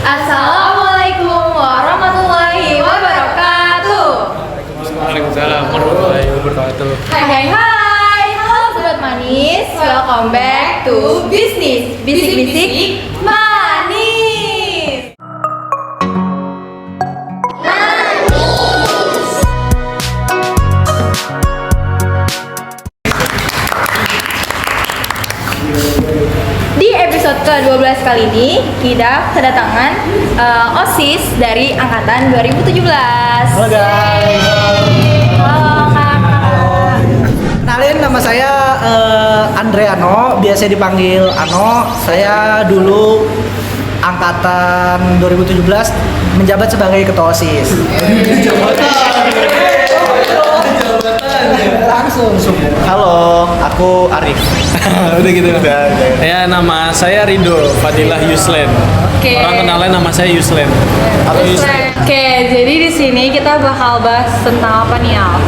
Assalamualaikum warahmatullahi wabarakatuh. Waalaikumsalam warahmatullahi wabarakatuh. Hai, halo sobat manis, welcome back to bisnis bisik-bisik manis. Di episode ke-12 kali ini kita kedatangan OSIS dari angkatan 2017. Halo guys. Halo kakak. Kenalin, nama saya Andreano, biasa dipanggil Ano. Saya dulu angkatan 2017 menjabat sebagai ketua OSIS. Langsung. Halo, aku Arif. Udah gitu. Ya, nama saya Rido Fadilah Yuslen. Oke. Orang kenalnya nama saya Yuslen. Aku Yuslen. Oke, jadi di sini kita bakal bahas tentang apa nih, Al?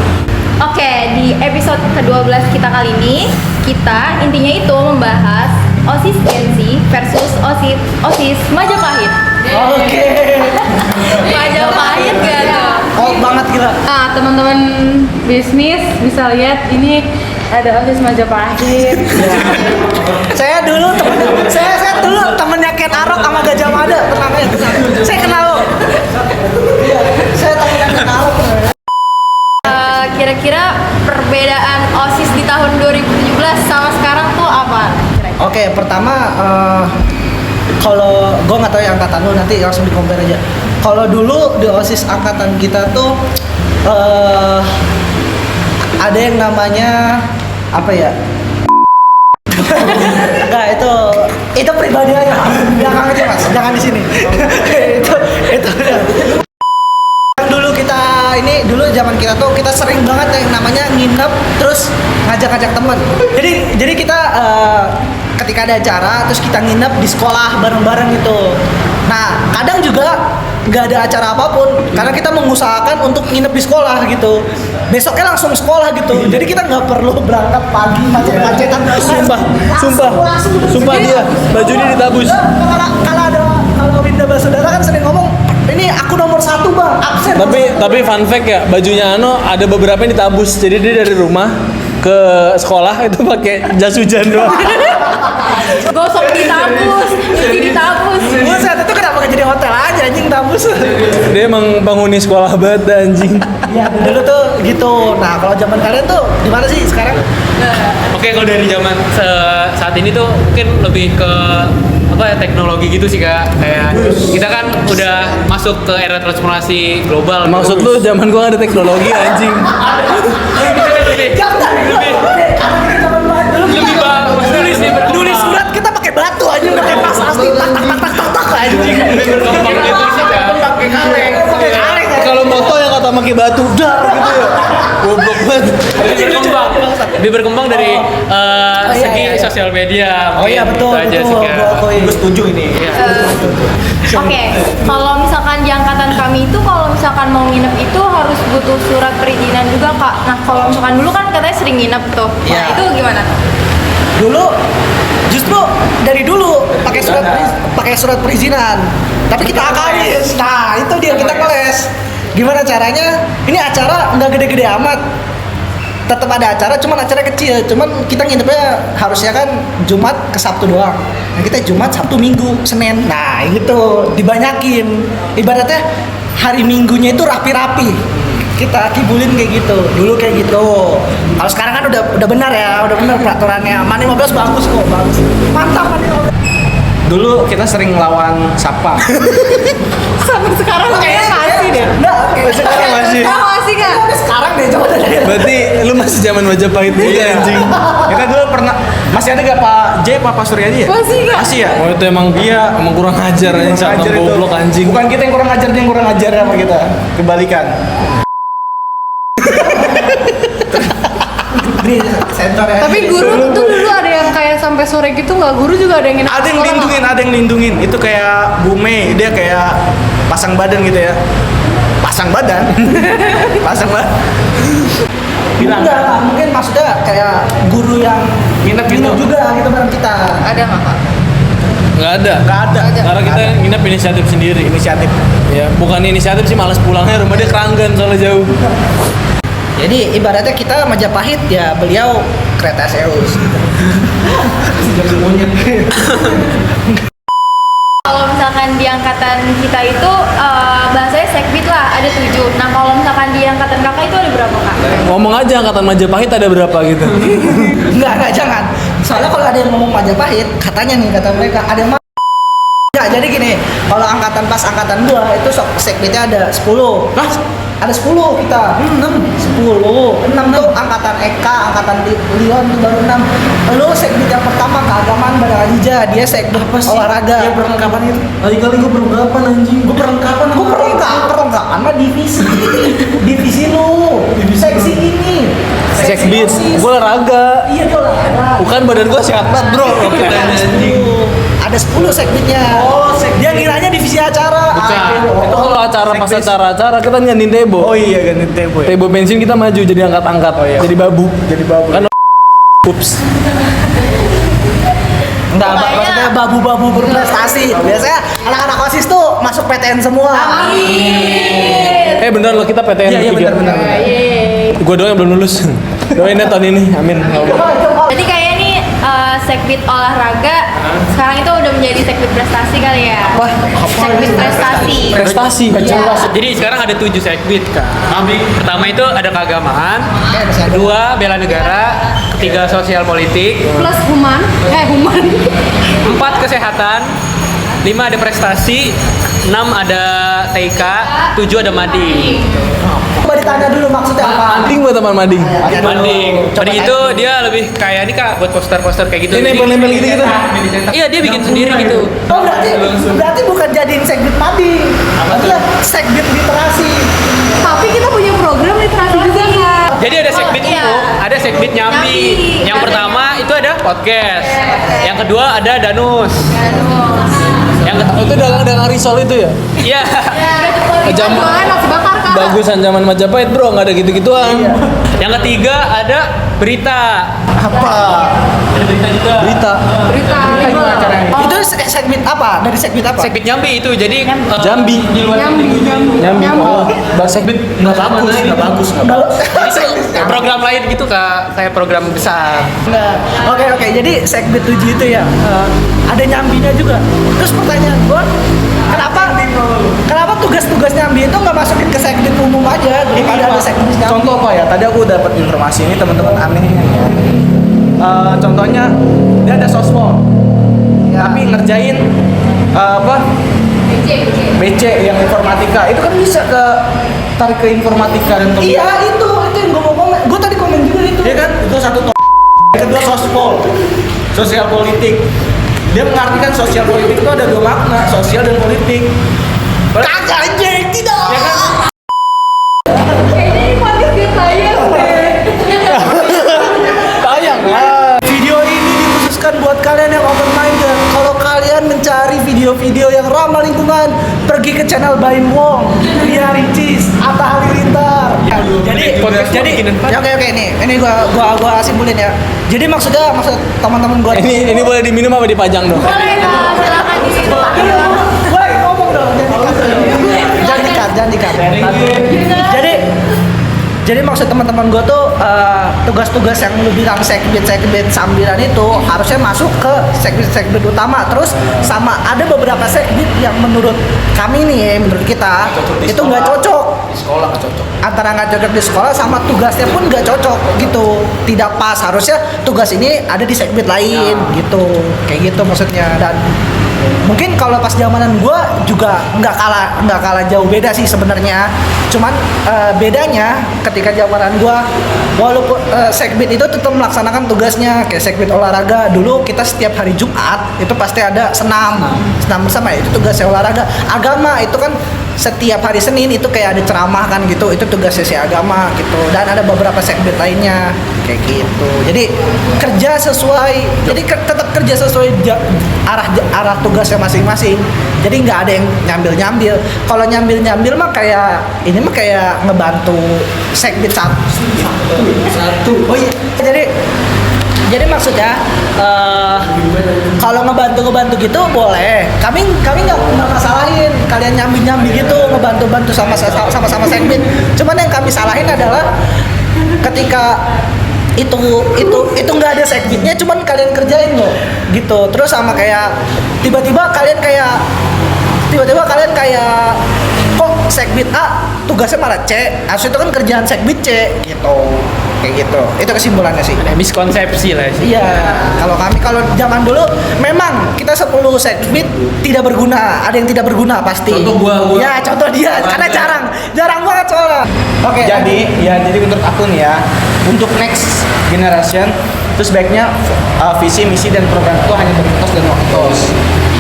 Oke, di episode ke-12 kita kali ini, kita intinya itu membahas OSIS Gen Z versus OSIS Majapahit. Oke. Majapahit gak tuh? Old banget gila. Nah, teman-teman bisnis bisa lihat ini ada OSIS Majapahit. Saya dulu temennya Ken Arok sama Gajah Mada, tenang aja. Saya kenal lo. Iya, saya temennya Ken Arok. Kira-kira perbedaan OSIS di tahun 2017 sama sekarang tuh apa? Oke, pertama kalau gue nggak tahu ya angkatan lu, nanti langsung di compare aja. Kalau dulu di OSIS angkatan kita tuh ada yang namanya apa ya? Nah, itu pribadi aja. Jangan aja mas, jangan di sini. itu. Dulu zaman kita tuh kita sering banget yang namanya nginep terus ngajak-ngajak temen. Jadi kita ketika ada acara terus kita nginep di sekolah bareng-bareng gitu. Nah, kadang juga nggak ada acara apapun karena kita mengusahakan untuk nginep di sekolah gitu. Besoknya langsung sekolah gitu. Jadi kita nggak perlu berangkat pagi macet-macetan. Sumpah dia bajunya ditabus. Kalau Winda Basudara kan sering ngomong, ini aku nomor 1 bang, absen. Tapi fun fact ya, bajunya Ano ada beberapa yang ditabus. Jadi dia dari rumah ke sekolah itu pakai jas hujan doang. Gosok ditabus, cuci ditabus. Buset, itu kenapa gak jadi hotel aja anjing tabus? Dia emang penghuni sekolah banget anjing. Ya dulu tuh gitu. Nah kalau zaman kalian tuh gimana sih sekarang? Oke, kalau dari zaman saat ini tuh mungkin lebih ke apa ya, teknologi gitu sih Kak. Kayak kita kan udah masuk ke era transformasi global. Maksud lu zaman gua gak ada teknologi anjing. Lebih bagus Nulis surat kita pakai batu aja, pakai pas pasti tak anjing. berkembang gitu sih Kak. Pakai kaleng. Kalau moto yang kata pakai batu dar gitu ya. Goblok banget. Lebih berkembang dari segi iya. sosial media. Oh iya betul. Itu aja sih Kak. Gue setuju ini. Oke, kalau misalkan di angkatan kami itu kalau misalkan mau nginep itu harus butuh surat perizinan juga Kak. Nah kalau misalkan dulu kan katanya sering nginep tuh. Nah Iya. itu gimana tuh? Dulu justru dari dulu pakai surat perizinan. Tapi kita akalin. Nah, itu dia kita ngeles. Gimana caranya? Ini acara nggak gede-gede amat. Tetap ada acara, cuman acara kecil. Cuman kita nginepnya harusnya kan Jumat ke Sabtu doang. Nah, kita Jumat, Sabtu, Minggu, Senin. Nah, gitu dibanyakin. Ibaratnya hari Minggunya itu rapi-rapi. Kita kibulin kayak gitu. Dulu kayak gitu. Kalau sekarang kan udah benar ya, udah benar peraturannya. MAN 15 bagus kok, bagus. Mantap MAN 15. Dulu kita sering lawan Sapa. Sampai sekarang kayaknya masih deh. Enggak, Sekarang masih. Sekarang masih Kak? Sekarang deh coba deh. Berarti lu masih zaman Majapahit juga anjing. Kita dulu pernah masih ada gak Pak J, Pak Suryadi ya? Masih Kak? Masih ya? Oh itu emang dia emang kurang ajar anjing, Kurang sama ajar itu. goblok anjing. Bukan kita yang kurang ajar, dia yang kurang ajar sama kita. Kebalikan. Sensor ya. Tapi guru tuh dulu ada yang kayak sampai sore gitu nggak? Guru juga ada yang nginep Ada yang sekolah lindungin, ada yang lindungin. Itu kayak Bu Mei, dia kayak pasang badan gitu ya. Pasang badan. Bilang enggak, mungkin maksudnya kayak guru yang Nginep gitu. juga gitu bareng kita. Ada nggak Kak? Nggak ada. Karena kita nginep inisiatif sendiri. Inisiatif. Ya, bukan inisiatif sih, malas pulangnya, rumah dia Keranggan soalnya jauh. Jadi ibaratnya kita Majapahit ya, beliau kereta Zeus. Kalau misalkan di angkatan kita itu bahasanya sekbid lah, ada 7. Nah kalau misalkan di angkatan kakak itu ada berapa kak? Ngomong aja angkatan Majapahit ada berapa gitu. Enggak, jangan. Soalnya kalau ada yang ngomong Majapahit, katanya nih kata mereka ada yang enggak, jadi gini, kalau angkatan gua itu sekbidnya ada 10. Hah? Ada 10 kita. 6 tuh angkatan Eka, angkatan Leon tuh baru 6. Lu sekbid yang pertama keagamaan Badal Adija, dia sekbid olahraga. Yang perlengkapan itu. Kali-kali gue perlengkapan anjing. Gue perlengkapan. Perlengkapan mah divisi. Divisi lu. Seksi ini. Sekbid, gue olahraga. Iya, itu olahraga. Bukan, badan gue sehat banget bro. Kita anjing. Ada 10 sekbidnya. Dia kiranya divisi acara. Itu kalau acara pas acara kita nyanyiin Tebo. Oh iya, ganti tempo ya. Tebo bensin kita maju jadi angkat-angkat. Oh, iya. Jadi babu. Kan ups. Enggak, Pokoknya- maksudnya babu-babu berprestasi. Biasanya anak-anak OSIS tuh masuk PTN semua. Bener loh, kita PTN Iya, tiga. benar. Gue doang yang belum lulus. Doain ya tahun ini, amin. Jadi kayak ini sekbid olahraga sekarang itu udah menjadi sekbid prestasi kali ya. Sekbid prestasi. Prestasi. Jadi sekarang ada 7 sekbid kak. Pertama itu ada keagamaan, kedua bela negara, ketiga sosial politik, Plus human. 4 kesehatan, 5 ada prestasi, 6 ada TK, 7 ada mading. Coba ditanya dulu maksudnya apa? Mading buat teman mading. Mading itu dia lebih kayak ini kak, buat poster-poster kayak gitu. Ini nempel-nempel gitu gitu. Iya, dia bikin sendiri gitu. Oh, berarti bukan jadiin sekbid mading. Maksudnya sekbid literasi. Tapi kita punya program literasi juga kak. Jadi ada sekbid Iya. info, ada sekbid nyambi. Nyambi. Yang pertama itu ada podcast. Yang kedua ada danus. Yang Oh, itu dagang risol itu ya? iya. Jam Jualan nasi bakar kak. bagusan zaman Majapahit bro, nggak ada gitu-gituan. Yang ketiga ada berita. Apa? Ada berita juga. Berita. Itu sekbid apa? Dari sekbid apa? Sekbid nyambi itu jadi Jambi. di luar Nyambi. Oh, bahasa sekbid nggak bagus. Itu program lain gitu kak, kayak program besar. Enggak. Oke. Jadi sekbid 7 itu ya ada nyambinya juga. Terus pertanyaan gua, kenapa tugas-tugas nyambi itu nggak masukin ke sekbid umum aja? Daripada ada sekbid nyambi. Contoh apa ya? Tadi aku dapat informasi ini teman-teman aneh ya. Contohnya dia ada sospol, Ya. tapi ngerjain BC yang informatika itu kan bisa ke tarik ke informatika dan ke Iya, itu yang gua mau komen. Gua tadi komen juga itu. dia kan itu satu kedua sospol sosial politik. Dia mengartikan sosial politik itu ada 2 makna, sosial dan politik. Kagak anjing, tidak. Ya kan? Kayaknya ini podcast dia saya. Sayang lah. Video ini dikhususkan buat kalian yang open minded. Kalau kalian mencari video-video yang ramah lingkungan, pergi ke channel Baim Wong, Ria Ricis, Atta Halilintar. Oke nih, ini gua simpulin ya. Jadi maksud teman-teman gua Ini boleh diminum apa dipajang dong? Boleh dong, silakan di situ. Woi, ngomong dong, jangan dikat. Jadi maksud teman-teman gue tuh tugas-tugas yang lu bilang sekbid sambilan itu harusnya masuk ke sekbid utama. Terus sama ada beberapa sekbid yang menurut kami nih, menurut kita itu nggak cocok. Di sekolah nggak cocok. Antara nggak cocok di sekolah sama tugasnya pun nggak cocok gitu, tidak pas. Harusnya tugas ini ada di sekbid lain gitu, kayak gitu maksudnya. Dan mungkin kalau pas zamanan gue juga nggak kalah jauh beda sih sebenarnya. Cuman bedanya ketika zamanan gue, walaupun sekbid itu tetap melaksanakan tugasnya kayak sekbid olahraga. Dulu kita setiap hari Jumat itu pasti ada senam bersama, itu tugasnya olahraga. Agama itu kan setiap hari Senin itu kayak ada ceramah kan gitu, itu tugas sesi agama gitu. Dan ada beberapa sekbid lainnya kayak gitu. Jadi kerja sesuai, jadi tetap kerja sesuai arah tugasnya masing-masing. Jadi nggak ada yang nyambil. Kalau nyambil mah kayak ini mah kayak ngebantu sekbid satu. Oh iya. Jadi Jadi maksudnya kalau ngebantu gitu boleh. Kami nggak masalahin kalian nyambi gitu ngebantu sama segmen. Cuman yang kami salahin adalah ketika itu nggak ada segmennya, cuman kalian kerjain loh gitu. Terus sama kayak tiba-tiba kalian kayak kok segmen A tugasnya malah C, harus itu kan kerjaan segmen C gitu, kayak gitu. Itu kesimpulannya sih. Ada miskonsepsi lah sih. Iya, kalau zaman dulu memang kita 10 segmen tidak berguna, ada yang tidak berguna pasti. Contoh gua. Ya, contoh dia, karena jarang banget soalnya. Oke. Jadi menurut aku nih ya, untuk next generation terus baiknya visi, misi dan program itu hanya berfokus dan waktu.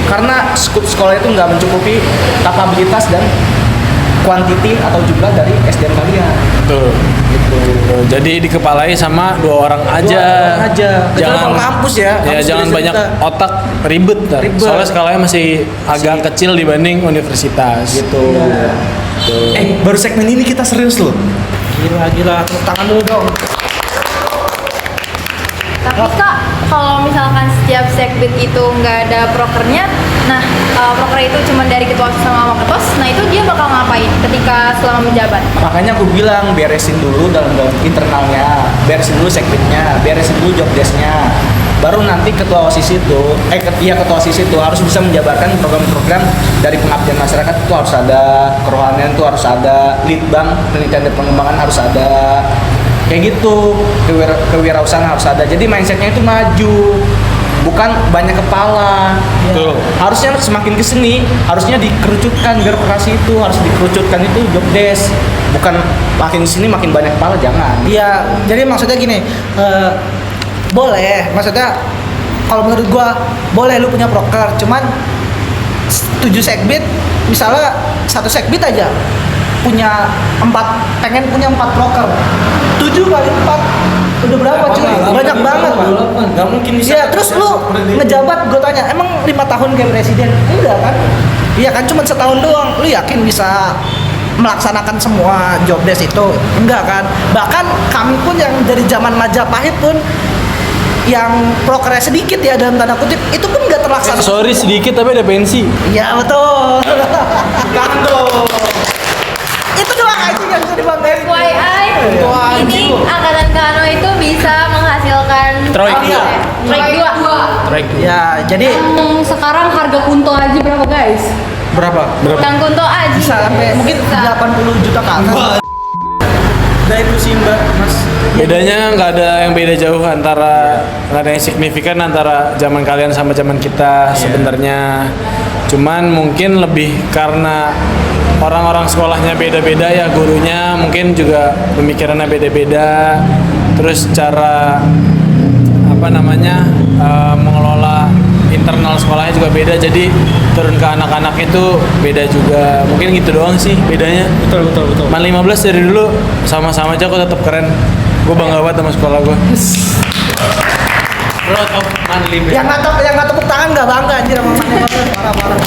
Karena skup sekolah itu nggak mencukupi kapabilitas dan kuantiti atau jumlah dari SDM kalian. Tuh. Gitu. Tuh, jadi dikepalai sama 2 orang aja. Kecuali kalau kampus ya. Ya Kampus jangan biasa banyak kita- otak ribet. Tar. Ribet. Soalnya skalanya masih agak kecil dibanding universitas. Gitu. Tuh. Baru segmen ini kita serius loh. Gila, tepuk tangan dulu dong. Tapi Kak, kalau misalkan setiap segmen itu nggak ada prokernya, nah proker itu cuma dari ketua OSIS sama ketos, nah itu dia bakal ngapain ketika selama menjabat? Makanya aku bilang beresin dulu dalam internalnya, beresin dulu segmennya, beresin dulu job desk-nya. Baru nanti ketua OSIS itu, ketua OSIS itu harus bisa menjabarkan program-program dari pengabdian masyarakat itu harus ada, kerohanian itu harus ada, litbang penelitian dan pengembangan harus ada, kayak gitu, kewirausahaan harus ada. Jadi mindsetnya itu maju, bukan banyak kepala. Betul. Harusnya semakin ke sini, harusnya dikerucutkan birokrasi itu, harus dikerucutkan itu job desk, bukan makin sini makin banyak kepala, jangan. Iya, jadi maksudnya gini, boleh, maksudnya kalau menurut gua boleh lu punya proker, cuman 7 segmen, misalnya 1 segmen aja punya 4, pengen punya 4 proker, 7 kali 4 udah berapa cuy? Banyak banget. Gak mungkin bisa. Iya, terus lu ngejabat, gue tanya, emang 5 tahun kayak presiden? Enggak kan? Iya kan, cuma setahun doang. Lu yakin bisa melaksanakan semua job desk itu? Enggak kan? Bahkan kami pun yang dari zaman Majapahit pun yang prokernya sedikit ya dalam tanda kutip, itu pun nggak terlaksana. Sorry sedikit tapi ada pensi. Iya betul. Kando. Itu doang aja yang bisa dibanggain. FYI, ini angkatan Kano itu bisa menghasilkan Troik. Troik 2. Track. Ya, jadi Sekarang harga kunto aja berapa guys? Berapa? Kang Kunto aja. bisa sampai mungkin 80 juta ke atas. Nah itu sih mbak, mas. Bedanya nggak ada yang beda jauh antara, nggak ada yang signifikan antara zaman kalian sama zaman kita sebenarnya. Cuman mungkin lebih karena orang-orang sekolahnya beda-beda ya, gurunya mungkin juga pemikirannya beda-beda. Terus cara mengelola internal sekolahnya juga beda, jadi turun ke anak-anak itu beda juga. Mungkin gitu doang sih bedanya. Betul. Man 15 dari dulu sama-sama aja kok tetap keren. Gue bangga banget sama sekolah gue. Proud of Manlim. Yang nggak tepuk tangan nggak bangga anjir sama mana parah.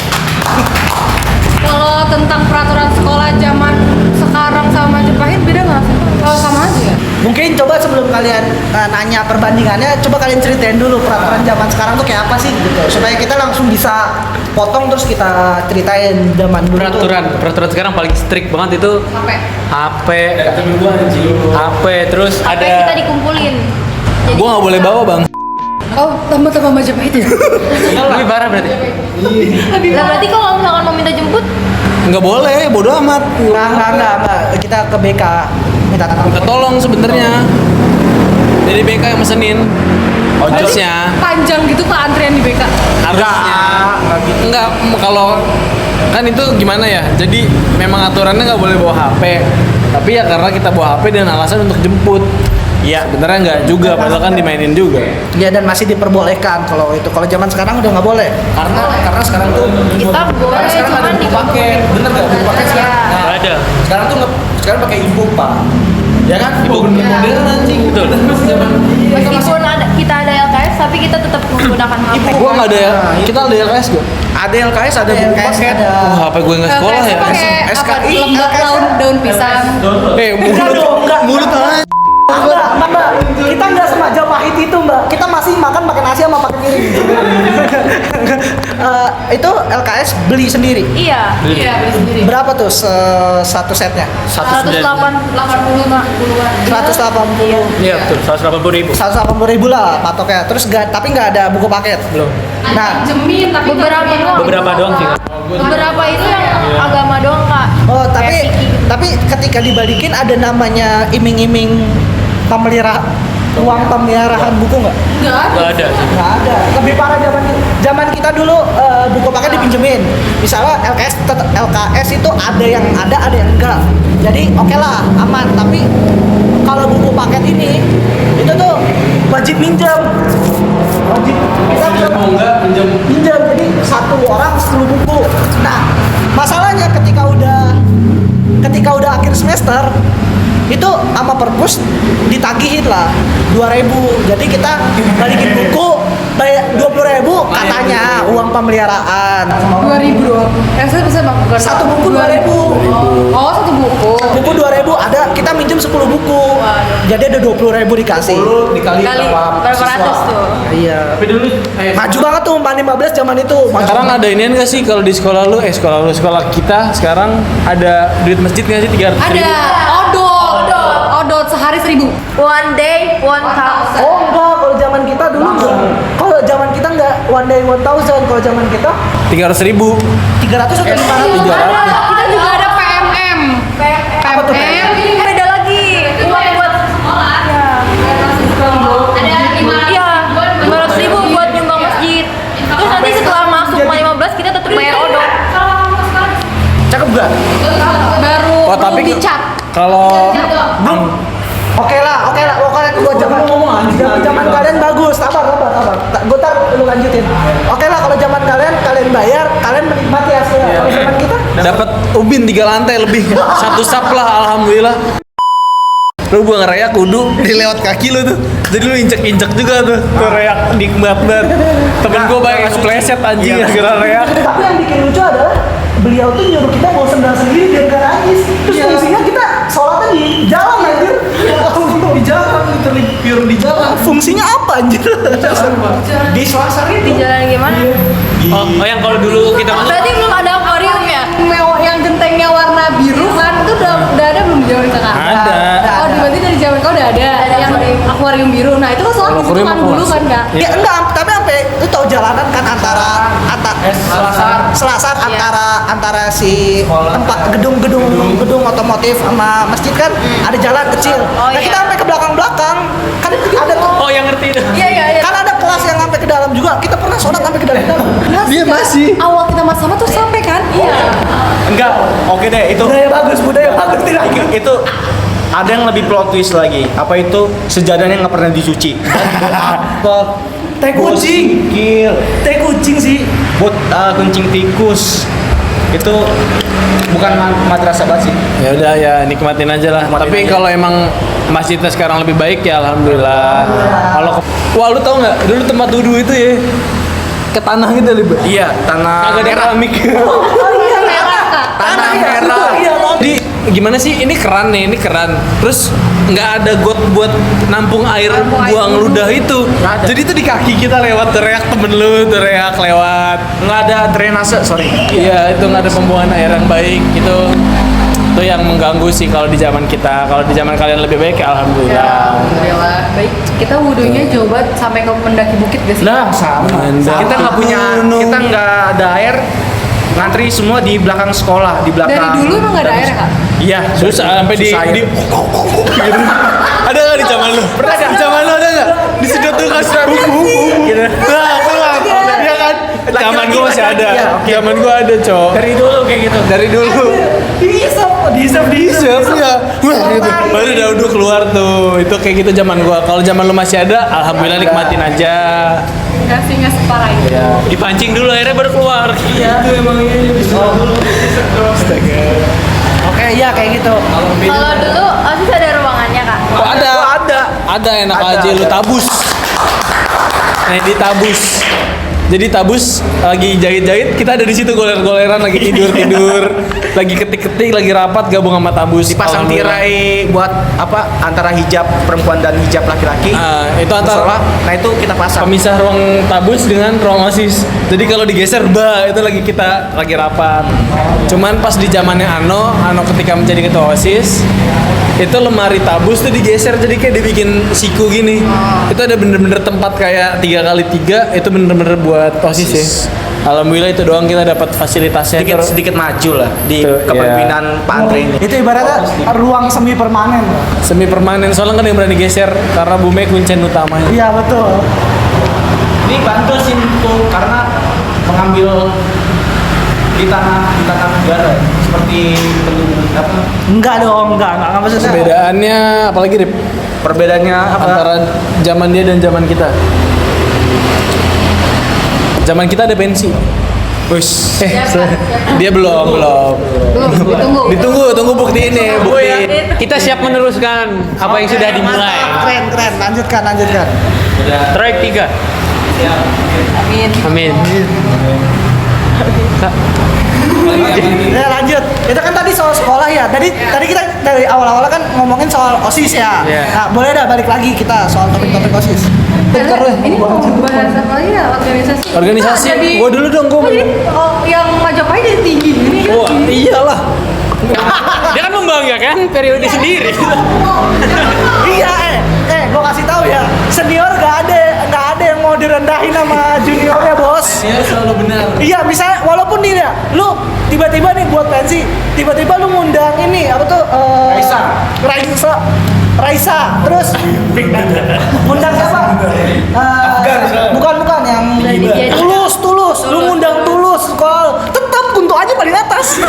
Kalau tentang peraturan sekolah zaman sekarang sama Majapahit beda nggak sih? Kalau sama aja ya? Mungkin coba sebelum kalian nanya perbandingannya, coba kalian ceritain dulu peraturan zaman sekarang tuh kayak apa sih gitu, supaya kita langsung bisa potong terus kita ceritain zaman dulu tuh. Peraturan sekarang paling strict banget itu HP, terus Apa ada kita dikumpulin? Jadi Gue nggak boleh bawa bang. Oh, tambah Majapahit ya? lebih parah berarti. Lah berarti kalau misalkan mau minta jemput, Nggak boleh, bodo amat. Enggak. Kita ke BK minta tanda Minta tolong sebenarnya. Dari BK yang mesenin. Harusnya. Panjang gitu Pak antrian di BK. Harusnya. Enggak, kalau kan itu gimana ya? Jadi memang aturannya nggak boleh bawa HP. Tapi ya karena kita bawa HP dan alasan untuk jemput. Iya, sebenarnya nggak juga, padahal kan dimainin juga. Ya, dan masih diperbolehkan kalau itu. Kalau zaman sekarang udah nggak boleh. Karena sekarang tuh kita boleh karena sekarang cuman ada buku paket, bener nggak buku paket sekarang? Ya. Nah, Nggak ada. Sekarang tuh sekarang pakai ibu pak, ya kan? Ibu modern anjing. Betul. Meskipun kita ada LKS, tapi kita tetap menggunakan HP. Gue nggak ada ya, kita ada LKS gue. Ada LKS, ada buku LKS paket. ada. Wah, HP gue nggak sekolah ya. pakai apa? SKI, Lembak daun pisang. Mulut aja. Mbak, kita nggak semajapahit itu Mbak. Kita masih makan pakai nasi sama pakai piring. Itu LKS beli sendiri. Iya. Iya, beli sendiri. Berapa tuh satu setnya? 185 puluhan. 180. Iya betul, 180.000. 180.000 lah patoknya. Terus tapi nggak ada buku paket. Belum. Nah, Jemin tapi Beberapa doang sih. Kak. Beberapa itu yang agama doang kak. oh Kayak tapi fikih gitu. tapi ketika dibalikin ada namanya iming-iming uang pemeliharaan buku nggak? Nggak ada sih. Nggak ada. Lebih parah zaman kita dulu buku paket dipinjemin. Misalnya LKS itu ada yang enggak. Jadi oke lah aman. Tapi kalau buku paket ini itu tuh wajib minjem. Kita enggak pinjam. minjem. Jadi satu orang 10 buku. Nah masalahnya ketika udah akhir semester itu sama perpus ditagihin lah 2.000. Jadi kita balikin buku bayar 20.000 katanya uang pemeliharaan. 2.000 doang. Saya bisa bukan. Satu buku 2.000. Oh, satu buku. Buku 2.000 ada kita minjem 10 buku. Jadi ada 20.000 dikasih. Dikali Kali berapa berapa ratus tuh? Iya. Tapi dulu Maju banget tuh MAN 15 zaman itu. Maju sekarang banget. ada inian nggak sih kalau di sekolah lu? Sekolah kita sekarang ada duit masjid nggak sih 300.000? Ada odot sehari 1.000. One day, 1,000. Oh enggak, kalau zaman kita dulu enggak. Kalau zaman kita enggak one day 1,000. Kalau zaman kita 300.000. 300 atau 500? Kita juga ada PMM. Apa tuh? PMM Beda lagi. Uang buat sekolah. Ada 500.000 buat nyumbang masjid. Terus nanti setelah masuk MAN 15 kita tetap bayar odot. Cakep enggak? baru Oh, tapi dicat. kalau Oke lah, buat zaman kalian bagus. Sabar. Gue tar lu lanjutin. Oke lah, kalau zaman kalian bayar, kalian menikmati hasilnya. Kalau zaman kita, dapat ubin 3 lantai lebih, satu sap lah, alhamdulillah. Lu buang reak kudu dilewat kaki lu tuh, jadi lu injek juga tuh reak nikmat banget. Temen gua banyak yang kepleset anjing gara reak. tapi yang bikin lucu adalah beliau tuh nyuruh kita bawa sendal sendiri biar gak nangis. Terus fungsinya kita sholatnya di jalan anjir. Di jalan, pure di jalan. Fungsinya apa anjir? Di selasar Di itu. jalan gimana? Oh yang kalau dulu kita masuk. Berarti belum ada akuarium ya? Yang gentengnya warna biru kan itu udah ada belum di zaman sekarang? Ada. Oh, berarti dari zaman kau udah ada yang akuarium biru. Nah, itu kan soal di situ Akuarium kan apa, dulu Mas? kan, Kak? Ya enggak, tapi sampai lu tau jalanan kan antara Selasar antara si tempat gedung otomotif sama masjid kan ada jalan kecil. Oh, Nah iya. kita sampai ke belakang kan ada Oh yang ngerti dah. Iya. kan ada kelas yang sampai ke dalam juga. Kita pernah sholat sampai ke dalam. Dia masih. Awal kita sama tuh sampai kan? Iya. Enggak, oke deh itu. Budaya bagus tidak. Itu ada yang lebih plot twist lagi. Apa itu sejadahnya nggak pernah dicuci? Apa? Teh kucing. Gokil. Teh kucing sih. Buat kuncing tikus. Itu bukan madrasah banget sih. Ya udah ya nikmatin aja lah. Nikmatin Tapi aja. kalau emang masjidnya sekarang lebih baik ya alhamdulillah. Kalau wah lu tau nggak dulu tempat wudhu itu ya ke tanah gitu lebih. Iya, tanah Kagak ada keramik. Tanah merah. Jadi gimana sih ini keran nih, ini keran. Terus nggak ada got buat nampung air buang ludah itu. Nggak ada. Jadi itu di kaki kita lewat teriak temen lu, teriak lewat. Nggak ada drainase, sorry. Iya, itu nggak ada pembuangan air yang baik. Itu yang mengganggu sih kalau di zaman kita. Kalau di zaman kalian lebih baik ya alhamdulillah. Alhamdulillah. Baik, kita wudhunya jauh banget sampai ke mendaki bukit gak sih? Nah, sama. Mantap. Kita nggak punya, kita nggak ada air. Ngantri semua di belakang sekolah, di belakang. Dari dulu emang nggak ada air, Kak? Iya, Terus sampai di susah air. gitu. Ada nggak di zaman lu? Pernah di zaman lu ada nggak? Di sedot tuh kasih gitu. Nah, keluar. Iya kan? Zaman gua masih ada. Iya, oke. Zaman gua ada, Cok. Dari dulu kayak gitu. Dari dulu. Dihisap ya. Wah, gitu. Baru udah keluar tuh. Itu kayak gitu zaman gua. Kalau zaman lu masih ada, alhamdulillah nikmatin aja. Nggak separah itu. Ya. Dipancing dulu akhirnya baru keluar. Iya. Itu emangnya Oke, iya kayak gitu. Kalau dulu OSIS ada ruangannya kak. Oh, ada. Ada enak aja lu tabus. Nah, ditabus. Jadi tabus lagi jahit-jahit, kita ada di situ goler-goleran lagi tidur-tidur. lagi ketik-ketik, lagi rapat gabung sama tabus. Dipasang Alhamdulillah. tirai buat apa antara hijab perempuan dan hijab laki-laki. Itu antara Musola. Nah itu kita pasang. pemisah ruang tabus dengan ruang OSIS. Jadi kalau digeser, itu lagi kita lagi rapat. Cuman pas di zamannya Ano ketika menjadi ketua OSIS, itu lemari tabus tuh digeser jadi kayak dibikin siku gini. Itu ada bener-bener tempat kayak 3x3, itu bener-bener buat OSIS ya. Alhamdulillah itu doang kita dapat fasilitasnya. sedikit maju lah di Tuh, kepemimpinan Pak Andre ini. Itu ibaratnya ruang semi permanen. Semi permanen soalnya kan yang berani geser karena Bu Meg kuncen utamanya. Iya betul. Ini bantu sih tuh karena mengambil di tanah negara seperti penduduk apa? Enggak dong, enggak maksudnya. Perbedaannya apalagi Rip? Perbedaannya apa? Antara zaman dia dan zaman kita. Zaman kita ada pensi. Wis. Dia belum. Ditunggu bukti ini, bukti. Kita siap meneruskan apa yang sudah dimulai. Keren. Lanjutkan. Track 3. Amin. Ya lanjut. Itu kan tadi soal sekolah ya. Tadi kita dari awal-awal kan ngomongin soal OSIS ya. Iya. Nah, boleh dah balik lagi kita soal topik-topik OSIS. Ini mau bahas apa lagi ya, organisasi? Organisasi. Nah, jadi- Gua dulu dong, gua. yang Majapahit jadi tinggi ini kan? Wah, iyalah. Dia kan membanggakan periode sendiri. Iya, gua kasih tahu ya. Senior gak ada yang mau direndahin sama juniornya, Bos. Dia selalu benar. Iya, misalnya walaupun nih ya, lu tiba-tiba nih buat pensi, tiba-tiba lu ngundang ini apa tuh? Raisa, terus ngundang siapa? Bukan yang tulus, lu ngundang tulus, kalau tetap untuk aja paling atas.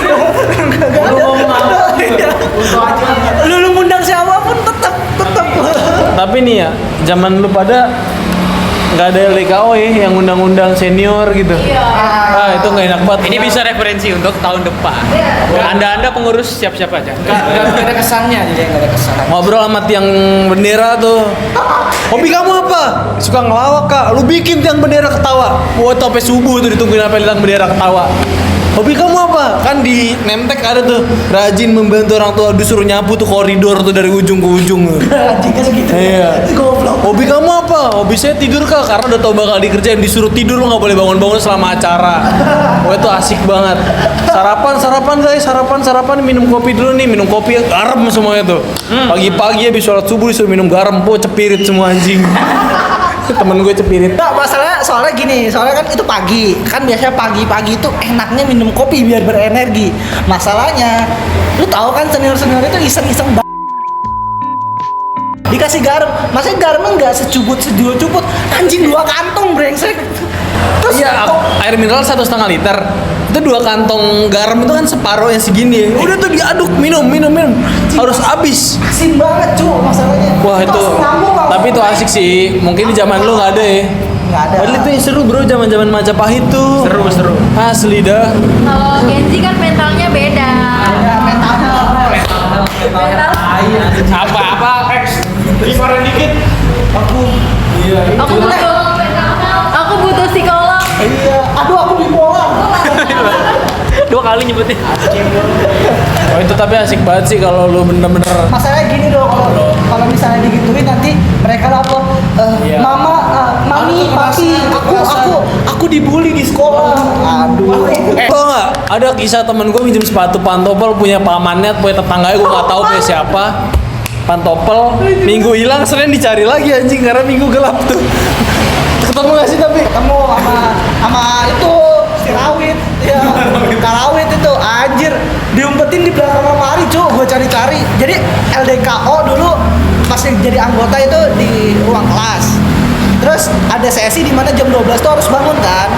Lu ngundang siapapun tetap. Tapi nih ya, zaman lu pada nggak ada LDKO ya yang undang-undang senior gitu. Ah, itu nggak enak banget. Ini bisa referensi untuk tahun depan. Anda pengurus siap-siap aja. Nggak ada kesannya, jadi nggak ada kesan. Ngobrol sama tiang bendera tuh. Hobi kamu apa? Suka ngelawak kak. Lu bikin tiang bendera ketawa. Wah, sampai subuh tuh ditungguin sampai tiang bendera ketawa. Hobi kamu apa? Kan di Nemtek ada tuh rajin membantu orang tua, disuruh nyapu tuh koridor tuh dari ujung ke ujung. Jika segitu. Iya. Goblok. Hobi kamu apa? Hobi saya tidur kak, karena udah tau bakal dikerjain, disuruh tidur lu nggak boleh bangun-bangun selama acara. Wah itu asik banget. Sarapan guys, sarapan minum kopi dulu nih, minum kopi garam semuanya tuh. Pagi-pagi habis sholat subuh disuruh minum garam, cepirit semua anjing. Temen gue cepirit. Nah, soalnya gini, soalnya kan itu pagi. Kan biasanya pagi-pagi itu enaknya minum kopi biar berenergi. Masalahnya, lu tahu kan senior-senior itu iseng-iseng dikasih garam. Maksudnya garamnya nggak dua cuput. Anjing 2 kantong brengsek. Terus Iya, air mineral 1,5 liter. Itu 2 kantong garam itu kan separuh yang segini. Udah tuh diaduk, minum. Harus habis. asin banget cu masalahnya. Wah itu, Terus nyambung sama tapi itu asik sih. Mungkin di zaman lu nggak ada ya. nggak ada. Padahal itu yang seru bro, zaman Majapahit tuh. Seru. Asli dah. Kalau Gen Z kan mentalnya beda. Ada mentalnya. Apa? Dimarin dikit. Aku butuh psikolog. Iya. Aduh aku bipolar. 2 kali nyebutin. Oh itu tapi asik banget sih kalau lu bener-bener. Masalahnya gini dong, kalau misalnya digituin nanti mereka lapor, Iya. mama, mami, papi, aku dibully di sekolah. Aduh. Tau nggak? Ada kisah temen gue minjem sepatu pantopel punya pamannya, punya tetangganya gue nggak tahu punya siapa. Pantopel Minggu hilang, Senin dicari lagi anjing karena Minggu gelap tuh. Ketemu gak sih tapi? Ketemu sama itu si Rawit, ya Karawit itu anjir diumpetin di belakang lemari cu, gue cari-cari. Jadi LDKO dulu pas jadi anggota itu di ruang kelas. Terus ada sesi di mana jam 12 tuh harus bangun kan,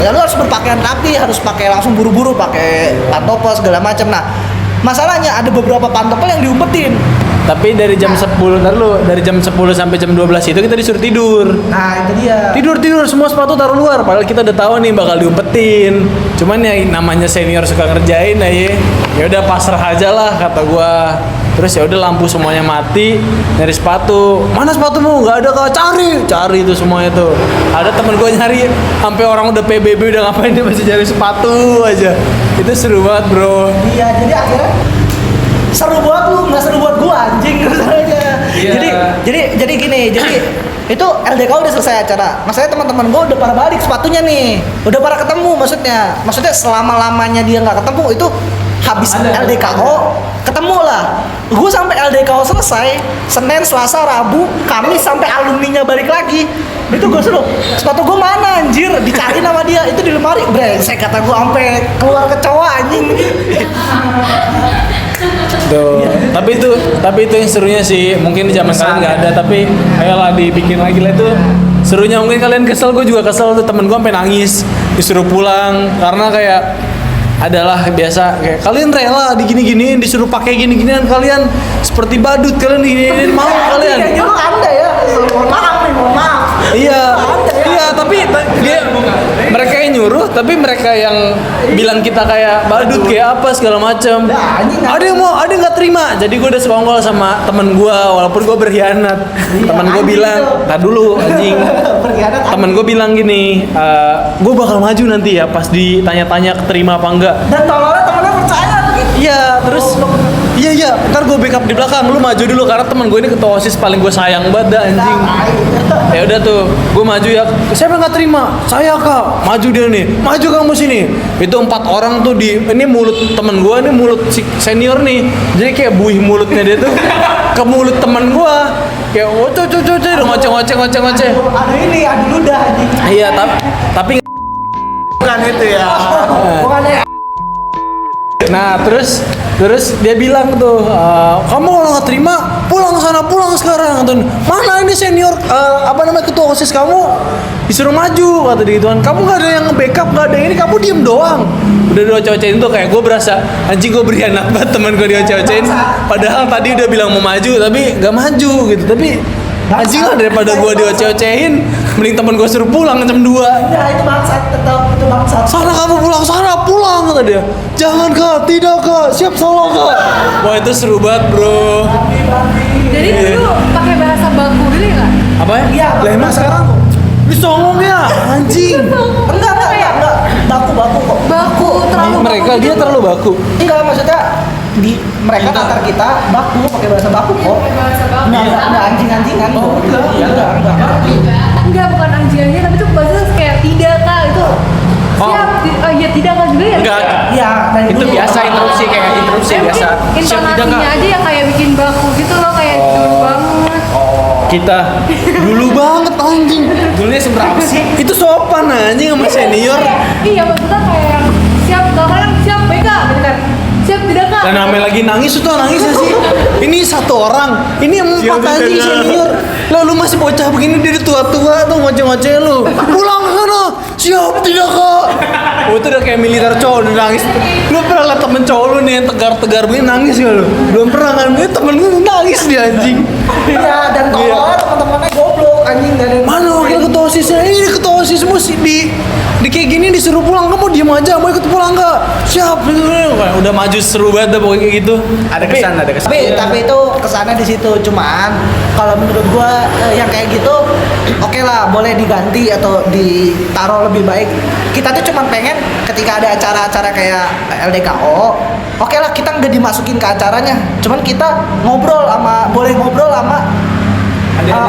lu harus berpakaian rapi, harus pakai langsung buru-buru pakai pantopel segala macam. Nah masalahnya ada beberapa pantopel yang diumpetin Tapi dari jam 10 dari jam 10 sampai jam 12 itu kita disuruh tidur. Nah itu dia. Tidur semua sepatu taruh luar, padahal kita udah tahu nih bakal diumpetin. Cuman ya namanya senior suka ngerjain ya udah pasrah aja lah kata gua. Terus ya udah lampu semuanya mati, nyari sepatu. Mana sepatumu? Nggak ada kak. Cari itu semuanya tuh. Ada temen gua nyari, sampai orang udah PBB udah ngapain dia masih cari sepatu aja. Itu seru banget bro. Iya, jadi akhirnya seru buat lu, nggak seru buat gua anjing aja. Iya. Jadi gini, itu LDK udah selesai acara. Maksudnya teman-teman gua udah pada balik sepatunya nih, udah pada ketemu maksudnya selama lamanya dia nggak ketemu itu habis LDKO ketemu lah. Gue sampai LDKO selesai Senin, Selasa, Rabu, Kamis sampai alumninya balik lagi. Itu gue seru. Sepatu gue mana anjir? Dicari nama dia itu di lemari. Brengsek kata gue sampai keluar kecoa anjing. Tuh. Tapi itu yang serunya sih. Mungkin di zaman kalian nggak ada, tapi ayolah dibikin lagi lah itu. Serunya mungkin kalian kesel, gue juga kesel tuh, temen gue sampai nangis disuruh pulang karena kayak adalah biasa kayak kalian rela digini-giniin disuruh pakai gini-ginian, kalian seperti badut, kalian diginiin mau kalian. Iya nyuruh anda ya. Mohon maaf. Iya, tapi mereka yang nyuruh, tapi mereka yang bilang kita kayak badut kayak apa segala macam. Ada yang nggak terima, jadi gue udah sekongkol sama temen gue, walaupun gue berkhianat. Temen gue bilang, tar dulu anjing. Temen gue bilang gini, gue bakal maju nanti ya pas ditanya-tanya keterima apa enggak. Dan tolongnya temennya percaya begitu. Iya, terus iya, ntar gue backup di belakang, lu maju dulu karena temen gue ini ketua OSIS paling gue sayang banget dah anjing. Ya udah tuh, gue maju ya. Siapa nggak terima? Saya kak, maju dia nih, maju kamu sini. Itu 4 orang tuh ini mulut temen gue, ini mulut si senior nih. Jadi kayak buih mulutnya dia tuh ke mulut temen gue. Kayak ngoceh. Ada ludah anjing. Iya, tapi Bukan itu ya. Bukan ya. nah terus dia bilang tuh, kamu kalau nggak terima pulang sekarang. Tuh, mana ini senior ketua OSIS kamu disuruh maju kata dia gituan. Kamu nggak ada yang nge-backup, nggak ada ini, kamu diem doang. Udah dioceh-ocehin tuh kayak gue berasa anjing, gue berkhianat banget, teman gue dioceh-ocehin. Padahal tadi udah bilang mau maju tapi nggak maju gitu. Tapi anjing lah, daripada gue dioceh-ocehin mending temen gue suruh pulang jam 2. Ya itu bangsat, tetap itu bangsat. Sana kamu pulang kata dia. Jangan kak, tidak kak, siap salah kak. Wah itu seru banget bro. Jadi dulu pakai bahasa baku gitu nggak? Apa ya? Iya, Lah emang sekarang disongong ya anjing. Enggak. Baku kok. Baku terlalu Mereka baku dia gitu. terlalu baku. Enggak, maksudnya mereka antar kita baku pakai bahasa baku kok. Pakai bahasa baku. Enggak anjing-anjingan. Oh, enggak. Enggak, bukan anjingnya, tapi itu bahasa kayak tidak kak itu. Siap, iya tidak kak juga ya? Enggak. Iya, dari Itu dulu. biasa interupsi, kayak interupsi Tapi biasa. intonasinya aja yang kayak bikin baku gitu loh, kayak dulu banget. Kita dulu banget anjing. Dulunya seberapa sih? Itu sopan anjing sama senior. Iya, maksudnya kayak yang siap, gak kan siap BK gitu kan. Siap tidak kak? Dan namanya lagi nangis itu nangisnya sih. Ini 1 orang, ini 4 anjing senior. Lalu masih bocah begini, dia tua-tua tuh ngoceh-ngoceh lu. Pulang sana. Siap tidak kak. Oh itu udah kayak militer cowok udah nangis. Lu pernah liat temen cowok lu nih yang tegar-tegar begini nangis gak lu? Belum pernah kan? Ini temen lu nangis dia anjing. Iya, dan tolongnya teman-temannya goblok anjing, enggak ada yang Mana wakil ketua OSISnya? Ini ketua OSIS mesti di kayak gini disuruh pulang, kamu diem aja, mau ikut pulang nggak? Siap, udah maju seru banget dah pokoknya kayak gitu. Ada kesan. Tapi itu kesannya di situ. Cuman kalau menurut gua yang kayak gitu oke lah, boleh diganti atau ditaruh lebih baik. Kita tuh cuman pengen ketika ada acara-acara kayak LDKO, oke lah kita nggak dimasukin ke acaranya. Cuman kita boleh ngobrol sama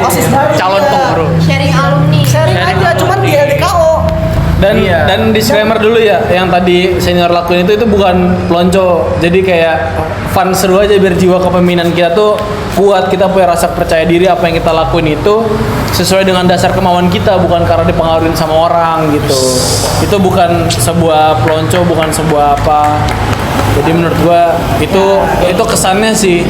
OSIS baru. Calon Iya. pengurus. Sharing alumni. Sharing aja, cuman di LDKO. Dan disclaimer dulu ya, yang tadi senior lakuin itu bukan pelonco. Jadi kayak fun seru aja biar jiwa kepemimpinan kita tuh kuat, kita punya rasa percaya diri apa yang kita lakuin itu sesuai dengan dasar kemauan kita, bukan karena dipengaruhi sama orang gitu. Itu bukan sebuah pelonco, bukan sebuah apa. Jadi menurut gua itu kesannya sih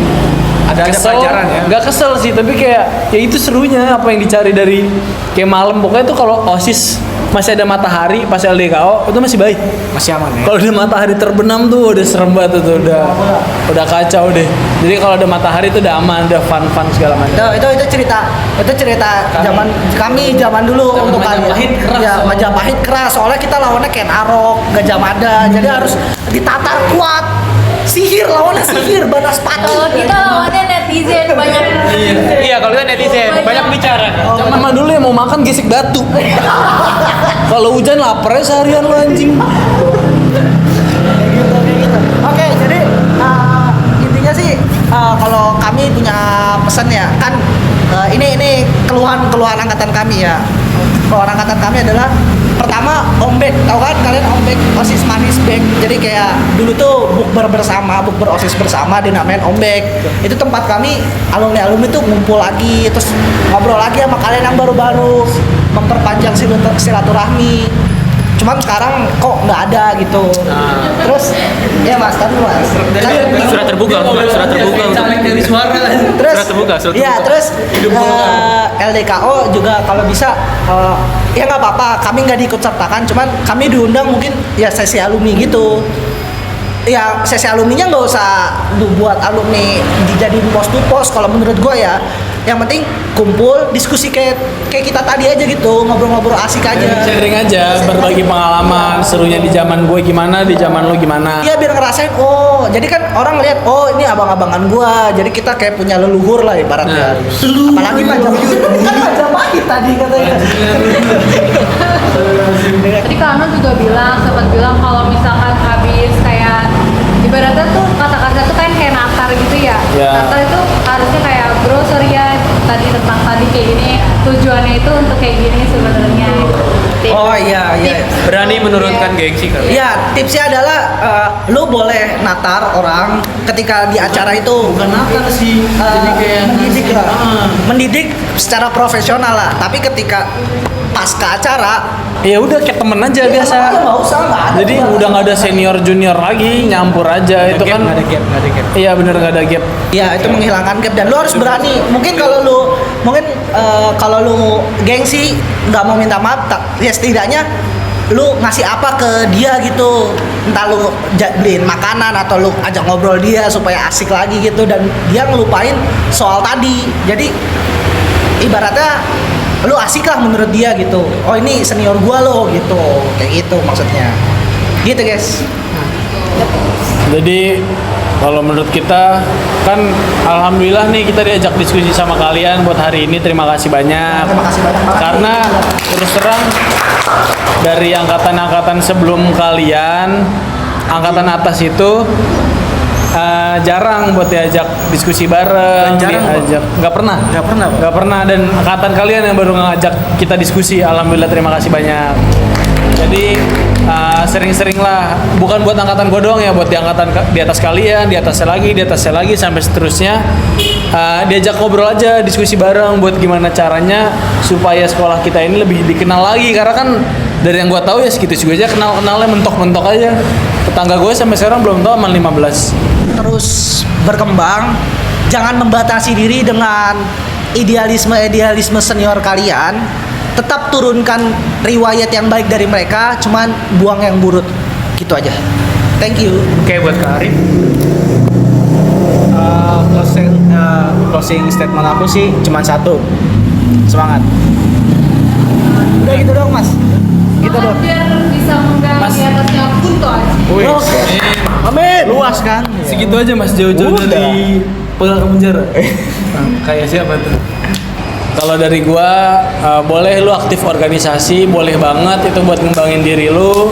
Ada pelajaran ya. Nggak kesel sih, tapi kayak ya itu serunya apa yang dicari dari kayak malam. Pokoknya tuh kalau OSIS masih ada matahari pas LDKO itu masih baik. Masih aman ya. Kalau udah matahari terbenam tuh udah serem banget tuh, udah kacau deh. Jadi kalau ada matahari itu udah aman, udah fun segala macam. Itu cerita zaman kami zaman dulu untuk Majapahit keras. Ya, Majapahit keras. Soalnya kita lawannya Ken Arok, Gajah Mada. Jadi harus ditatar kuat. Sihir lawannya sihir, Banaspati. Kalau kita lawannya netizen banyak. Iya, kalau kita netizen banyak bicara. Zaman mah dulu yang mau makan gesek batu. Kalau hujan laparnya seharian lo anjing. Kayak gitu. Oke, jadi intinya sih kalau kami punya pesan ya kan ini keluhan angkatan kami ya. Keluhan angkatan kami adalah pertama ombek, tahu kan kalian ombek OSIS manis bek. Jadi kayak dulu tuh bukber OSIS bersama dinamain ombek. Itu tempat kami alumni tuh ngumpul lagi terus ngobrol lagi sama kalian yang baru-baru, memperpanjang silaturahmi. Cuman sekarang kok nggak ada gitu. Terus ya Mas, tadi Mas. Surat terbuka untuk Dari suara Terus surat terbuka. ya terus LDKO juga kalau bisa ya nggak apa-apa, kami nggak diikut sertakan, cuman kami diundang mungkin ya sesi alumni gitu. Ya sesi alumninya nggak usah lu buat alumni dijadiin pos to pos kalau menurut gue ya. Yang penting kumpul diskusi kayak kita tadi aja gitu, ngobrol-ngobrol asik aja. Sharing aja, berbagi pengalaman, serunya di zaman gue gimana, di zaman lo gimana. Iya biar ngerasain, jadi kan orang lihat, ini abang-abangan gua, jadi kita kayak punya leluhur lah ibaratnya. Apalagi Majapahit, kan Majapahit tadi katanya. Tadi Kak Anon juga sempat bilang kalau misalkan habis kayak ibaratnya tuh kata-kata tuh kan kayak nakar gitu ya. Nakar itu harusnya kayak bro sorry ya tadi kayak gini, tujuannya itu untuk kayak gini sebenarnya. Oh iya. Berani menurunkan gengsi kali. Iya, tipsnya adalah lu boleh natar orang ketika di acara itu. Bukan nakal sih, jadi kayak mendidik lah. Mendidik secara profesional lah. Tapi ketika pas ke acara, ya udah kayak temen aja biasa. nggak usah, nggak ada. Jadi udah nggak ada senior junior lagi, nyampur aja itu kan. Nggak ada gap. Iya bener nggak ada gap. Ya itu menghilangkan gap dan lu harus berani. Mungkin kalau lu gengsi nggak mau minta maaf, ya setidaknya lu ngasih apa ke dia gitu. Entah lu beliin makanan atau lu ajak ngobrol dia supaya asik lagi gitu dan dia ngelupain soal tadi. Jadi ibaratnya lu asik lah menurut dia gitu. Oh ini senior gua lo gitu. Kayak gitu maksudnya. Gitu guys. Jadi kalau menurut kita kan alhamdulillah nih kita diajak diskusi sama kalian buat hari ini, terima kasih banyak. Terima kasih banyak. Karena terus terang dari angkatan-angkatan sebelum kalian, angkatan atas itu jarang buat diajak diskusi bareng, nggak pernah dan angkatan kalian yang baru ngajak kita diskusi, alhamdulillah terima kasih banyak. Jadi sering-sering lah, bukan buat angkatan gue doang ya, buat di angkatan di atas kalian, di atasnya lagi sampai seterusnya diajak ngobrol aja, diskusi bareng buat gimana caranya supaya sekolah kita ini lebih dikenal lagi, karena kan dari yang gue tahu ya segitu aja kenalnya mentok aja. Tetangga gue sampai sekarang belum tahu aman 15. Terus berkembang, jangan membatasi diri dengan idealisme senior kalian. Tetap turunkan riwayat yang baik dari mereka, cuman buang yang buruk. Gitu aja. Thank you. Oke, buat Kak Arif. Closing statement aku sih cuma satu, semangat. Udah gitu dong mas. Gitu dong. Biar bisa menggali Mas. atasnya Kunto aja. Oke. Amin. Luas kan? Segitu aja mas, jauh-jauh Udah. dari pengguna penjara. Kayak siapa tuh? Kalau dari gua boleh lu aktif organisasi, boleh banget itu buat ngembangin diri lu,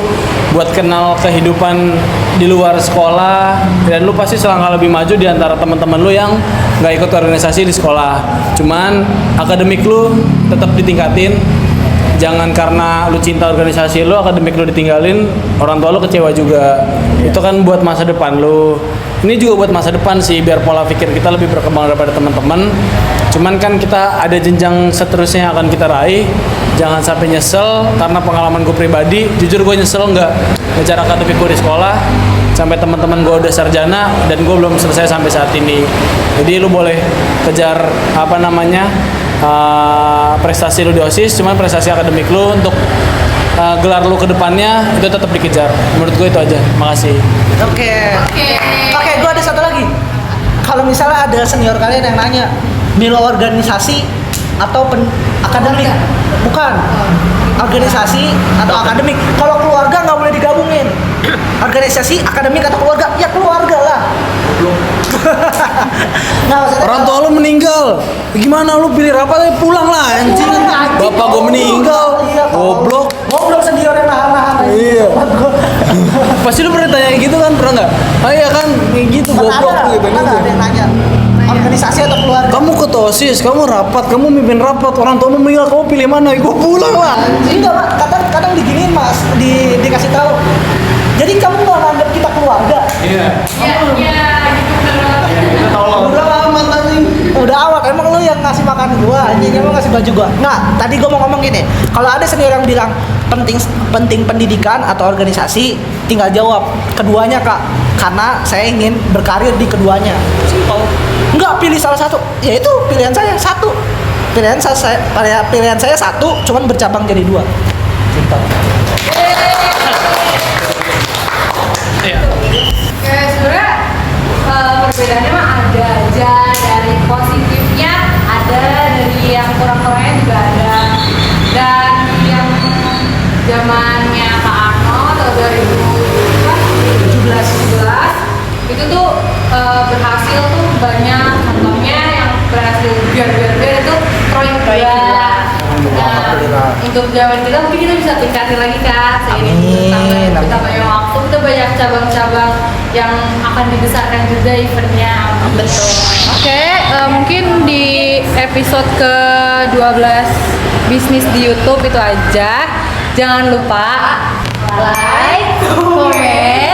buat kenal kehidupan di luar sekolah, dan lu pasti selangkah lebih maju di antara teman-teman lu yang nggak ikut organisasi di sekolah. Cuman akademik lu tetap ditingkatin. Jangan karena lu cinta organisasi lu, akademik lu ditinggalin, orang tua lu kecewa juga. Itu kan buat masa depan lu. Ini juga buat masa depan sih, biar pola pikir kita lebih berkembang daripada teman-teman. Cuman kan kita ada jenjang seterusnya yang akan kita raih. Jangan sampai nyesel, karena pengalaman gue pribadi, jujur gue nyesel nggak ngejar akademik gue di sekolah. Sampai teman-teman gue udah sarjana dan gue belum selesai sampai saat ini. Jadi lu boleh kejar prestasi lu di OSIS, cuman prestasi akademik lu untuk gelar lu ke depannya itu tetap dikejar. Menurut gue itu aja. Makasih. Oke, gue ada satu lagi. Kalau misalnya ada senior kalian yang nanya, milih organisasi atau akademik? Bukan. Organisasi atau akademik. Kalau keluarga nggak boleh digabungin. Organisasi, akademik atau keluarga? Ya keluarga lah. Nah, Orang tua lu meninggal. Gimana lu pilih rapat pulang lah anjing. Bapak gue meninggal. Goblok. Goblok senior yang nahan-nahan. Iya. Pasti lu pernah tanya gitu kan? Pernah nggak? Ah iya kan, kayak gitu goblok gitu. Ada yang nanya. Organisasi atau keluarga? Kamu ketua OSIS, kamu rapat, kamu mimpin rapat, orang tua meninggal, kamu pilih mana? Gue pulang lah. Enggak, Pak. Kadang diginiin, Mas. Dikasih tahu. Jadi kamu nggak nganggap kita keluarga? Iya. Iya, gitu bener. Itu tolong. Udah amat anjing. Udah amat. Emang lu yang ngasih makan gua, anjing emang ngasih baju gua. Nah, tadi gua mau ngomong gini. Kalau ada senior yang bilang penting pendidikan atau organisasi, tinggal jawab keduanya, Kak. Karena saya ingin berkarir di keduanya. Simpel. Enggak pilih salah satu. Ya itu pilihan saya satu. Pilihan saya satu, cuman bercabang jadi dua. Simpel. Iya. Kayak sebenarnya perbedaannya mah ada aja, dari positifnya ada, dari yang kurang-kurangnya juga ada. Dan yang zamannya Kak Arno tahun 2017 itu tuh berhasil tuh banyak, contohnya yang berhasil biar itu proyek gila. Nah, untuk zaman kita mungkin kita bisa tingkatin lagi Kak, seiring bertambahnya waktu kita banyak cabang-cabang yang akan dibesarkan juga eventnya. Betul. Oke, mungkin di episode ke-12 bisnis di YouTube itu aja. Jangan lupa like, comment,